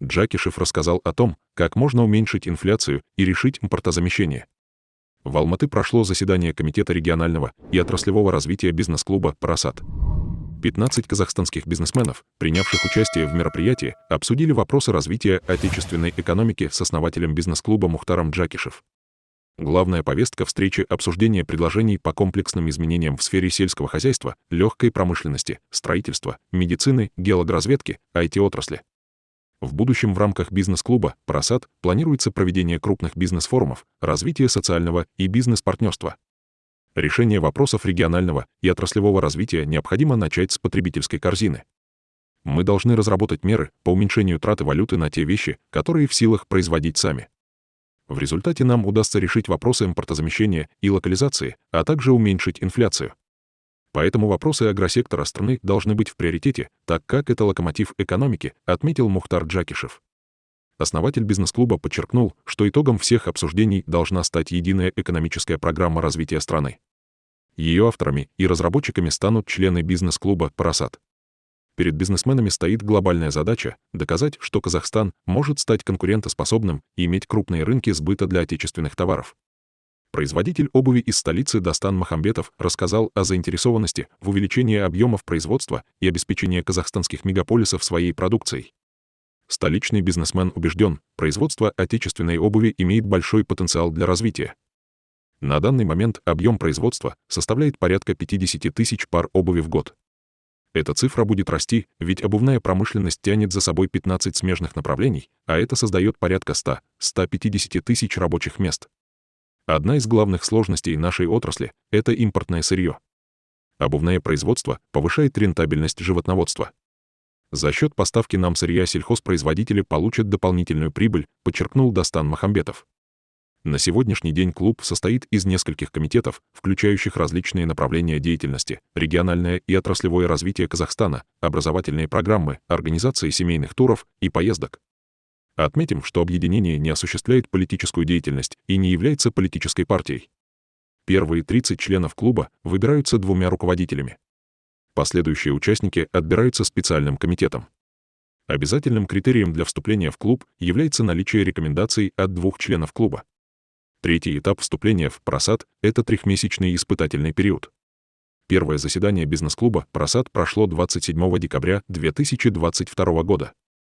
Джакишев рассказал о том, как можно уменьшить инфляцию и решить импортозамещение. В Алматы прошло заседание Комитета регионального и отраслевого развития бизнес-клуба «Парасат». 15 казахстанских бизнесменов, принявших участие в мероприятии, обсудили вопросы развития отечественной экономики с основателем бизнес-клуба Мухтаром Джакишев. Главная повестка встречи — обсуждение предложений по комплексным изменениям в сфере сельского хозяйства, легкой промышленности, строительства, медицины, геологоразведки, IT-отрасли. В будущем в рамках бизнес-клуба «Парасат» планируется проведение крупных бизнес-форумов, развитие социального и бизнес-партнерства. Решение вопросов регионального и отраслевого развития необходимо начать с потребительской корзины. Мы должны разработать меры по уменьшению траты валюты на те вещи, которые в силах производить сами. В результате нам удастся решить вопросы импортозамещения и локализации, а также уменьшить инфляцию. Поэтому вопросы агросектора страны должны быть в приоритете, так как это локомотив экономики, отметил Мухтар Джакишев. Основатель бизнес-клуба подчеркнул, что итогом всех обсуждений должна стать единая экономическая программа развития страны. Ее авторами и разработчиками станут члены бизнес-клуба «Парасат». Перед бизнесменами стоит глобальная задача — доказать, что Казахстан может стать конкурентоспособным и иметь крупные рынки сбыта для отечественных товаров. Производитель обуви из столицы Достан Махамбетов рассказал о заинтересованности в увеличении объемов производства и обеспечении казахстанских мегаполисов своей продукцией. Столичный бизнесмен убежден, производство отечественной обуви имеет большой потенциал для развития. На данный момент объем производства составляет порядка 50 тысяч пар обуви в год. Эта цифра будет расти, ведь обувная промышленность тянет за собой 15 смежных направлений, а это создает порядка 100-150 тысяч рабочих мест. Одна из главных сложностей нашей отрасли — это импортное сырье. Обувное производство повышает рентабельность животноводства. За счет поставки нам сырья сельхозпроизводители получат дополнительную прибыль, подчеркнул Достан Махамбетов. На сегодняшний день клуб состоит из нескольких комитетов, включающих различные направления деятельности: региональное и отраслевое развитие Казахстана, образовательные программы, организации семейных туров и поездок. Отметим, что объединение не осуществляет политическую деятельность и не является политической партией. Первые 30 членов клуба выбираются двумя руководителями. Последующие участники отбираются специальным комитетом. Обязательным критерием для вступления в клуб является наличие рекомендаций от 2 членов клуба. Третий этап вступления в «Парасат» — это 3-месячный испытательный период. Первое заседание бизнес-клуба «Парасат» прошло 27 декабря 2022 года.